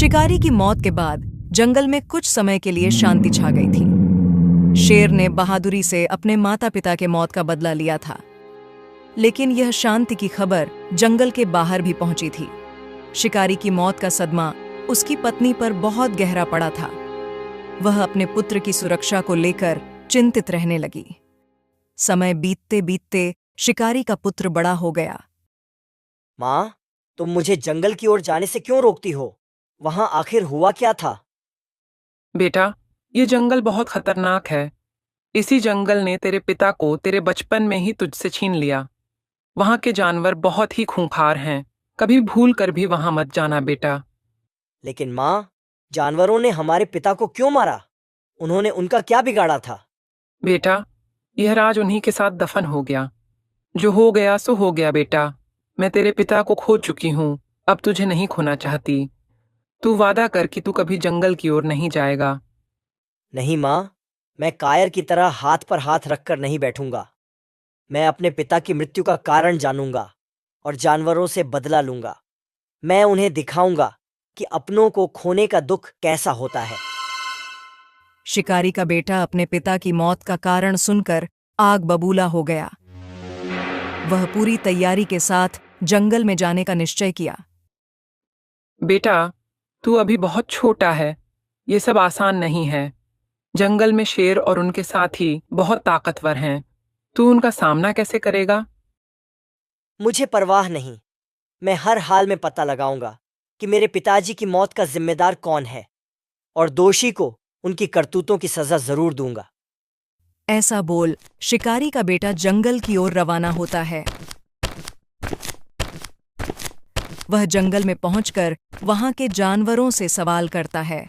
शिकारी की मौत के बाद जंगल में कुछ समय के लिए शांति छा गई थी। शेर ने बहादुरी से अपने माता पिता के मौत का बदला लिया था, लेकिन यह शांति की खबर जंगल के बाहर भी पहुंची थी। शिकारी की मौत का सदमा उसकी पत्नी पर बहुत गहरा पड़ा था। वह अपने पुत्र की सुरक्षा को लेकर चिंतित रहने लगी। समय बीतते बीतते शिकारी का पुत्र बड़ा हो गया। माँ, तुम मुझे जंगल की ओर जाने से क्यों रोकती हो? वहां आखिर हुआ क्या था? बेटा, ये जंगल बहुत खतरनाक है। इसी जंगल ने तेरे पिता को तेरे बचपन में ही तुझसे छीन लिया। वहां के जानवर बहुत ही खूंखार हैं। कभी भूल कर भी वहां मत जाना बेटा। लेकिन माँ, जानवरों ने हमारे पिता को क्यों मारा? उन्होंने उनका क्या बिगाड़ा था? बेटा, यह राज उन्हीं के साथ दफन हो गया। जो हो गया सो हो गया बेटा। मैं तेरे पिता को खो चुकी हूँ, अब तुझे नहीं खोना चाहती। तू वादा कर कि तू कभी जंगल की ओर नहीं जाएगा। नहीं माँ, मैं कायर की तरह हाथ पर हाथ रखकर नहीं बैठूंगा। मैं अपने पिता की मृत्यु का कारण जानूंगा और जानवरों से बदला लूंगा। मैं उन्हें दिखाऊंगा कि अपनों को खोने का दुख कैसा होता है। शिकारी का बेटा अपने पिता की मौत का कारण सुनकर आग बबूला हो गया। वह पूरी तैयारी के साथ जंगल में जाने का निश्चय किया। बेटा, तू अभी बहुत छोटा है। ये सब आसान नहीं है। जंगल में शेर और उनके साथी बहुत ताकतवर हैं। तू उनका सामना कैसे करेगा? मुझे परवाह नहीं। मैं हर हाल में पता लगाऊंगा कि मेरे पिताजी की मौत का जिम्मेदार कौन है और दोषी को उनकी करतूतों की सजा जरूर दूंगा। ऐसा बोल शिकारी का बेटा जंगल की ओर रवाना होता है। वह जंगल में पहुंचकर वहां के जानवरों से सवाल करता है।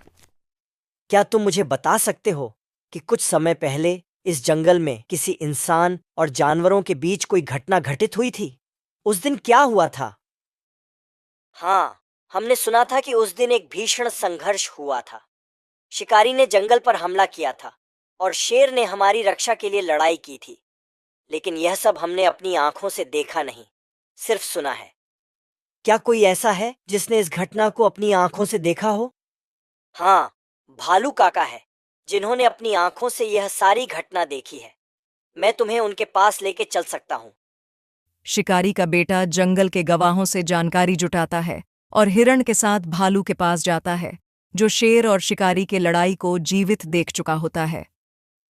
क्या तुम मुझे बता सकते हो कि कुछ समय पहले इस जंगल में किसी इंसान और जानवरों के बीच कोई घटना घटित हुई थी? उस दिन क्या हुआ था? हाँ, हमने सुना था कि उस दिन एक भीषण संघर्ष हुआ था। शिकारी ने जंगल पर हमला किया था और शेर ने हमारी रक्षा के लिए लड़ाई की थी। लेकिन यह सब हमने अपनी आंखों से देखा नहीं, सिर्फ सुना है। क्या कोई ऐसा है जिसने इस घटना को अपनी आंखों से देखा हो? हाँ, भालू काका है, जिन्होंने अपनी आंखों से यह सारी घटना देखी है। मैं तुम्हें उनके पास लेके चल सकता हूँ। शिकारी का बेटा जंगल के गवाहों से जानकारी जुटाता है और हिरण के साथ भालू के पास जाता है, जो शेर और शिकारी के लड़ाई को जीवित देख चुका होता है।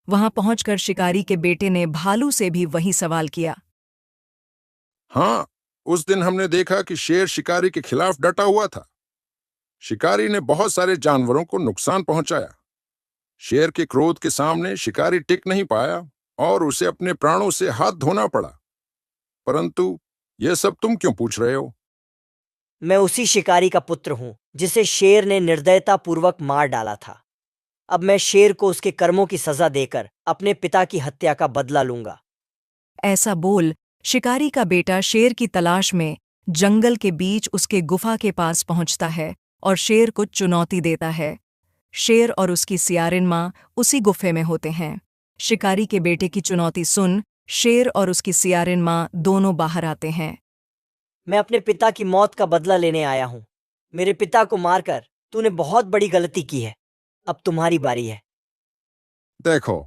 वहां पहुंचकर शिकारी के बेटे ने भालू से भी वही सवाल किया। हाँ, उस दिन हमने देखा कि शेर शिकारी के खिलाफ डटा हुआ था। शिकारी ने बहुत सारे जानवरों को नुकसान पहुंचाया। शेर के क्रोध के सामने शिकारी टिक नहीं पाया और उसे अपने प्राणों से हाथ धोना पड़ा। परंतु यह सब तुम क्यों पूछ रहे हो? मैं उसी शिकारी का पुत्र हूँ जिसे शेर ने निर्दयता पूर्वक मार डाला था। अब मैं शेर को उसके कर्मों की सजा देकर अपने पिता की हत्या का बदला लूंगा। ऐसा बोल शिकारी का बेटा शेर की तलाश में जंगल के बीच उसके गुफा के पास पहुंचता है और शेर को चुनौती देता है। शेर और उसकी सियारिन माँ उसी गुफे में होते हैं। शिकारी के बेटे की चुनौती सुन शेर और उसकी सियारिन माँ दोनों बाहर आते हैं। मैं अपने पिता की मौत का बदला लेने आया हूँ। मेरे पिता को मारकर तूने बहुत बड़ी गलती की है। अब तुम्हारी बारी है। देखो,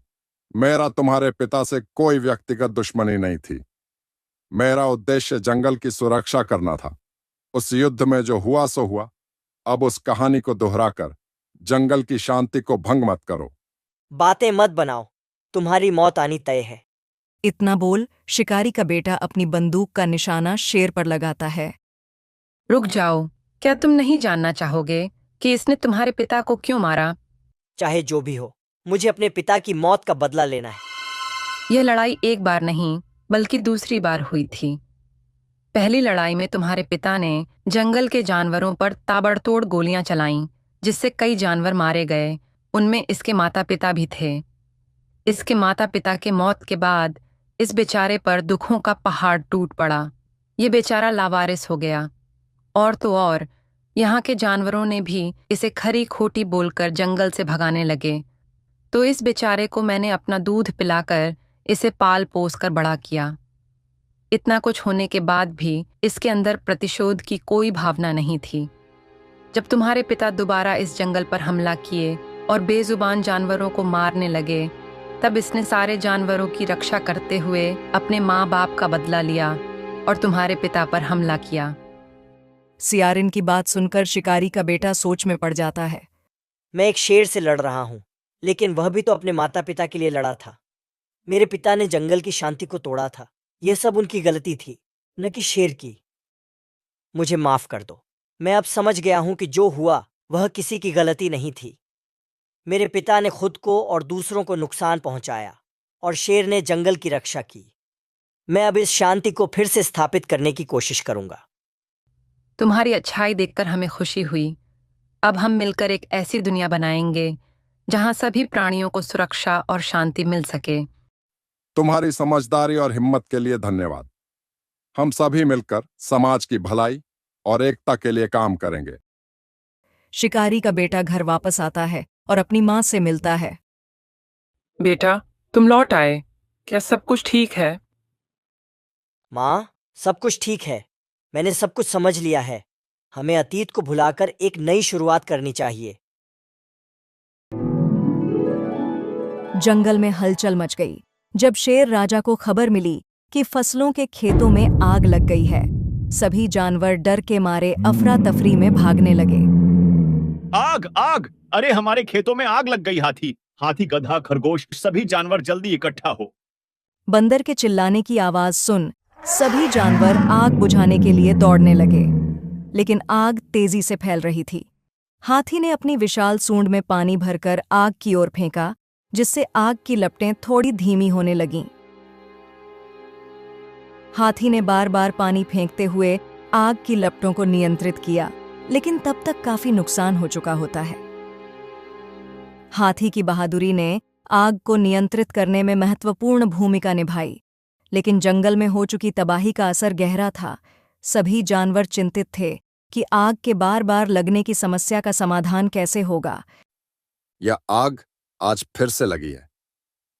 मेरा तुम्हारे पिता से कोई व्यक्तिगत दुश्मनी नहीं थी। मेरा उद्देश्य जंगल की सुरक्षा करना था। उस युद्ध में जो हुआ सो हुआ। अब उस कहानी को दोहराकर जंगल की शांति को भंग मत करो। बातें मत बनाओ, तुम्हारी मौत आनी तय है। इतना बोल शिकारी का बेटा अपनी बंदूक का निशाना शेर पर लगाता है। रुक जाओ, क्या तुम नहीं जानना चाहोगे कि इसने तुम्हारे पिता को क्यों मारा? चाहे जो भी हो, मुझे अपने पिता की मौत का बदला लेना है। यह लड़ाई एक बार नहीं बल्कि दूसरी बार हुई थी। पहली लड़ाई में तुम्हारे पिता ने जंगल के जानवरों पर ताबड़तोड़ गोलियां चलाईं, जिससे कई जानवर मारे गए। उनमें इसके माता पिता भी थे। इसके माता पिता के मौत के बाद इस बेचारे पर दुखों का पहाड़ टूट पड़ा। ये बेचारा लावारिस हो गया। और तो और यहाँ के जानवरों ने भी इसे खरी खोटी बोलकर जंगल से भगाने लगे। तो इस बेचारे को मैंने अपना दूध पिलाकर इसे पाल पोस कर बड़ा किया। इतना कुछ होने के बाद भी इसके अंदर प्रतिशोध की कोई भावना नहीं थी। जब तुम्हारे पिता दोबारा इस जंगल पर हमला किए और बेजुबान जानवरों को मारने लगे, तब इसने सारे जानवरों की रक्षा करते हुए अपने माँ बाप का बदला लिया और तुम्हारे पिता पर हमला किया। सियारिन की बात सुनकर शिकारी का बेटा सोच में पड़ जाता है। मैं एक शेर से लड़ रहा हूँ, लेकिन वह भी तो अपने माता पिता के लिए लड़ा था। मेरे पिता ने जंगल की शांति को तोड़ा था। यह सब उनकी गलती थी, न कि शेर की। मुझे माफ कर दो। मैं अब समझ गया हूं कि जो हुआ वह किसी की गलती नहीं थी। मेरे पिता ने खुद को और दूसरों को नुकसान पहुंचाया और शेर ने जंगल की रक्षा की। मैं अब इस शांति को फिर से स्थापित करने की कोशिश करूंगा। तुम्हारी अच्छाई देखकर हमें खुशी हुई। अब हम मिलकर एक ऐसी दुनिया बनाएंगे जहां सभी प्राणियों को सुरक्षा और शांति मिल सके। तुम्हारी समझदारी और हिम्मत के लिए धन्यवाद। हम सभी मिलकर समाज की भलाई और एकता के लिए काम करेंगे। शिकारी का बेटा घर वापस आता है और अपनी माँ से मिलता है। बेटा, तुम लौट आए। क्या सब कुछ ठीक है? माँ, सब कुछ ठीक है। मैंने सब कुछ समझ लिया है। हमें अतीत को भुलाकर एक नई शुरुआत करनी चाहिए। जंगल में हलचल मच गई जब शेर राजा को खबर मिली कि फसलों के खेतों में आग लग गई है। सभी जानवर डर के मारे अफरा तफरी में भागने लगे। आग आग! अरे हमारे खेतों में आग लग गई। हाथी हाथी गधा खरगोश सभी जानवर जल्दी इकट्ठा हो। बंदर के चिल्लाने की आवाज सुन सभी जानवर आग बुझाने के लिए दौड़ने लगे, लेकिन आग तेजी से फैल रही थी। हाथी ने अपनी विशाल सूंड में पानी भरकर आग की ओर फेंका, जिससे आग की लपटें थोड़ी धीमी होने लगीं। हाथी ने बार बार पानी फेंकते हुए आग की लपटों को नियंत्रित किया, लेकिन तब तक काफी नुकसान हो चुका होता है। हाथी की बहादुरी ने आग को नियंत्रित करने में महत्वपूर्ण भूमिका निभाई, लेकिन जंगल में हो चुकी तबाही का असर गहरा था। सभी जानवर चिंतित थे कि आग के बार बार लगने की समस्या का समाधान कैसे होगा। यह आग आज फिर से लगी है।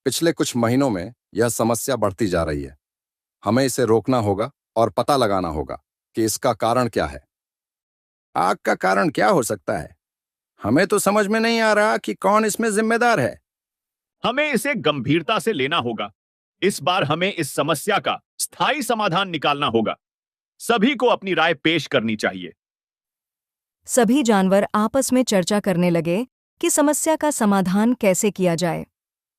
पिछले कुछ महीनों में यह समस्या बढ़ती जा रही है। हमें इसे रोकना होगा और पता लगाना होगा कि इसका कारण क्या है। आग का कारण क्या हो सकता है? हमें तो समझ में नहीं आ रहा कि कौन इसमें जिम्मेदार है। हमें इसे गंभीरता से लेना होगा। इस बार हमें इस समस्या का स्थायी समाधान निकालना होगा। सभी को अपनी राय पेश करनी चाहिए। सभी जानवर आपस में चर्चा करने लगे कि समस्या का समाधान कैसे किया जाए।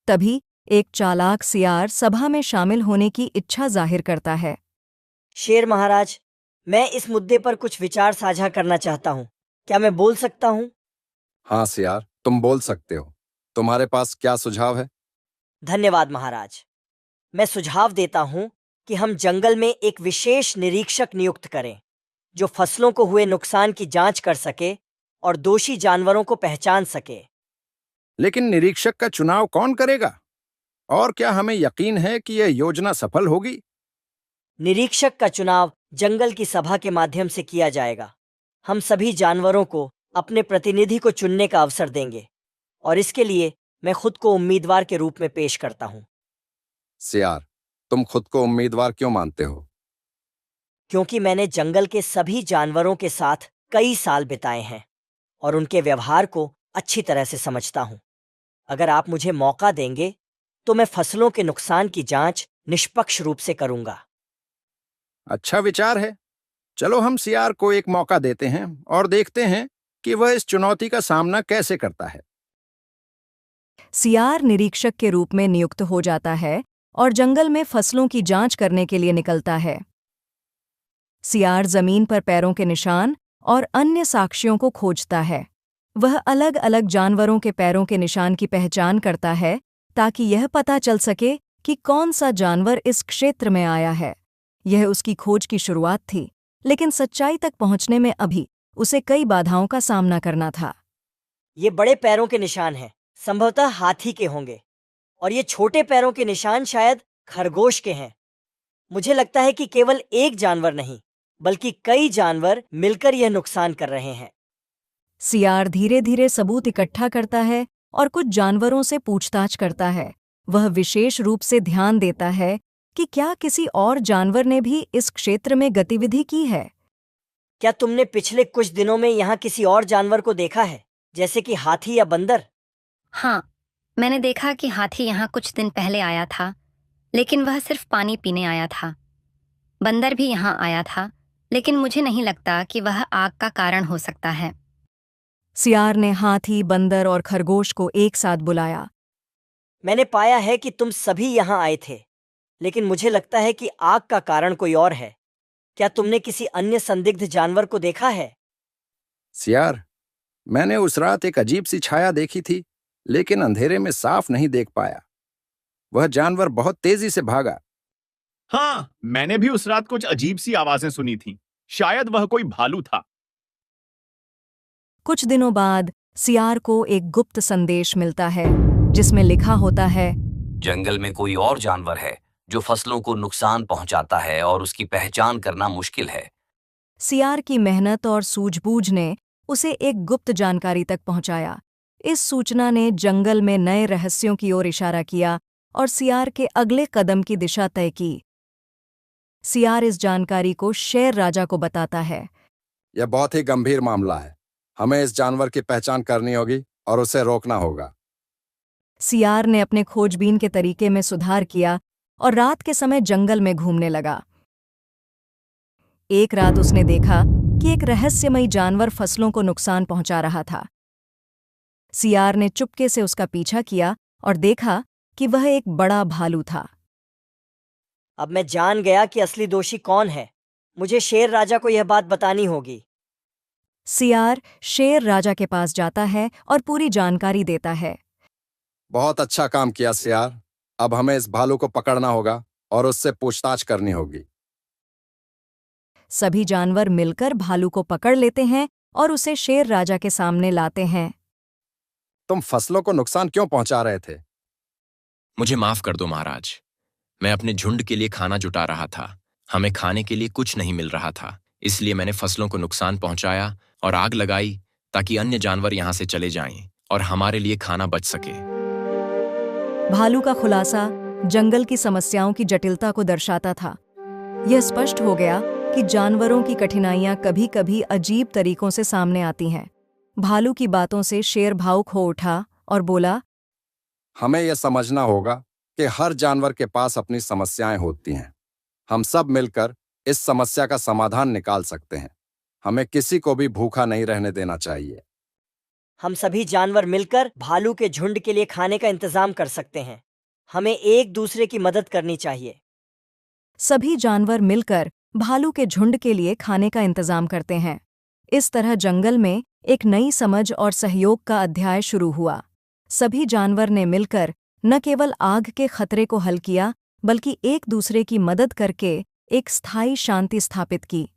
तभी एक चालाक सियार सभा में शामिल होने की इच्छा जाहिर करता है। शेर महाराज, मैं इस मुद्दे पर कुछ विचार साझा करना चाहता हूँ। क्या मैं बोल सकता हूँ? हाँ सियार, तुम बोल सकते हो। तुम्हारे पास क्या सुझाव है? धन्यवाद महाराज। मैं सुझाव देता हूँ कि हम जंगल में एक विशेष निरीक्षक नियुक्त करें, जो फसलों को हुए नुकसान की जांच कर सके और दोषी जानवरों को पहचान सके। लेकिन निरीक्षक का चुनाव कौन करेगा? और क्या हमें यकीन है कि यह योजना सफल होगी? निरीक्षक का चुनाव जंगल की सभा के माध्यम से किया जाएगा। हम सभी जानवरों को अपने प्रतिनिधि को चुनने का अवसर देंगे, और इसके लिए मैं खुद को उम्मीदवार के रूप में पेश करता हूँ। सियार, तुम खुद को उम्मीदवार क्यों मानते हो? क्योंकि मैंने जंगल के सभी जानवरों के साथ कई साल बिताए हैं और उनके व्यवहार को अच्छी तरह से समझता हूँ। अगर आप मुझे मौका देंगे तो मैं फसलों के नुकसान की जांच निष्पक्ष रूप से करूंगा। अच्छा विचार है। चलो हम सियार को एक मौका देते हैं और देखते हैं कि वह इस चुनौती का सामना कैसे करता है। सियार निरीक्षक के रूप में नियुक्त हो जाता है और जंगल में फसलों की जांच करने के लिए निकलता है। सियार जमीन पर पैरों के निशान और अन्य साक्ष्यों को खोजता है। वह अलग अलग जानवरों के पैरों के निशान की पहचान करता है ताकि यह पता चल सके कि कौन सा जानवर इस क्षेत्र में आया है। यह उसकी खोज की शुरुआत थी, लेकिन सच्चाई तक पहुंचने में अभी उसे कई बाधाओं का सामना करना था। ये बड़े पैरों के निशान हैं, संभवतः हाथी के होंगे, और ये छोटे पैरों के निशान शायद खरगोश के हैं। मुझे लगता है कि केवल एक जानवर नहीं, बल्कि कई जानवर मिलकर यह नुकसान कर रहे हैं। सियार धीरे धीरे सबूत इकट्ठा करता है और कुछ जानवरों से पूछताछ करता है। वह विशेष रूप से ध्यान देता है कि क्या किसी और जानवर ने भी इस क्षेत्र में गतिविधि की है। क्या तुमने पिछले कुछ दिनों में यहाँ किसी और जानवर को देखा है, जैसे कि हाथी या बंदर? हाँ, मैंने देखा कि हाथी यहाँ कुछ दिन पहले आया था, लेकिन वह सिर्फ पानी पीने आया था। बंदर भी यहाँ आया था, लेकिन मुझे नहीं लगता कि वह आग का कारण हो सकता है। सियार ने हाथी, बंदर और खरगोश को एक साथ बुलाया। मैंने पाया है कि तुम सभी यहाँ आए थे, लेकिन मुझे लगता है कि आग का कारण कोई और है। क्या तुमने किसी अन्य संदिग्ध जानवर को देखा है? सियार, मैंने उस रात एक अजीब सी छाया देखी थी, लेकिन अंधेरे में साफ नहीं देख पाया। वह जानवर बहुत तेजी से भागा। हाँ, मैंने भी उस रात कुछ अजीब सी आवाजें सुनी थी। शायद वह कोई भालू था। कुछ दिनों बाद सियार को एक गुप्त संदेश मिलता है, जिसमें लिखा होता है, जंगल में कोई और जानवर है जो फसलों को नुकसान पहुंचाता है और उसकी पहचान करना मुश्किल है। सियार की मेहनत और सूझबूझ ने उसे एक गुप्त जानकारी तक पहुंचाया। इस सूचना ने जंगल में नए रहस्यों की ओर इशारा किया और सियार के अगले कदम की दिशा तय की। सियार इस जानकारी को शेर राजा को बताता है। यह बहुत ही गंभीर मामला है। हमें इस जानवर की पहचान करनी होगी और उसे रोकना होगा। सियार ने अपने खोजबीन के तरीके में सुधार किया और रात के समय जंगल में घूमने लगा। एक रात उसने देखा कि एक रहस्यमयी जानवर फसलों को नुकसान पहुंचा रहा था। सियार ने चुपके से उसका पीछा किया और देखा कि वह एक बड़ा भालू था। अब मैं जान गया कि असली दोषी कौन है। मुझे शेर राजा को यह बात बतानी होगी। सियार शेर राजा के पास जाता है और पूरी जानकारी देता है। बहुत अच्छा काम किया सियार। अब हमें इस भालू को पकड़ना होगा और उससे पूछताछ करनी होगी। सभी जानवर मिलकर भालू को पकड़ लेते हैं और उसे शेर राजा के सामने लाते हैं। तुम फसलों को नुकसान क्यों पहुंचा रहे थे? मुझे माफ कर दो महाराज। मैं अपने झुंड के लिए खाना जुटा रहा था। हमें खाने के लिए कुछ नहीं मिल रहा था, इसलिए मैंने फसलों को नुकसान पहुंचाया और आग लगाई ताकि अन्य जानवर यहां से चले जाएं और हमारे लिए खाना बच सके। भालू का खुलासा जंगल की समस्याओं की जटिलता को दर्शाता था। यह स्पष्ट हो गया कि जानवरों की कठिनाइयां कभी-कभी अजीब तरीकों से सामने आती हैं। भालू की बातों से शेर भावुक हो उठा और बोला, हमें यह समझना होगा कि हर जानवर के पास अपनी समस्याएं होती हैं। हम सब मिलकर इस समस्या का समाधान निकाल सकते हैं। हमें किसी को भी भूखा नहीं रहने देना चाहिए। हम सभी जानवर मिलकर भालू के झुंड के लिए खाने का इंतजाम कर सकते हैं। हमें एक दूसरे की मदद करनी चाहिए। सभी जानवर मिलकर भालू के झुंड के लिए खाने का इंतजाम करते हैं। इस तरह जंगल में एक नई समझ और सहयोग का अध्याय शुरू हुआ। सभी जानवर ने मिलकर न केवल आग के खतरे को हल किया, बल्कि एक दूसरे की मदद करके एक स्थायी शांति स्थापित की।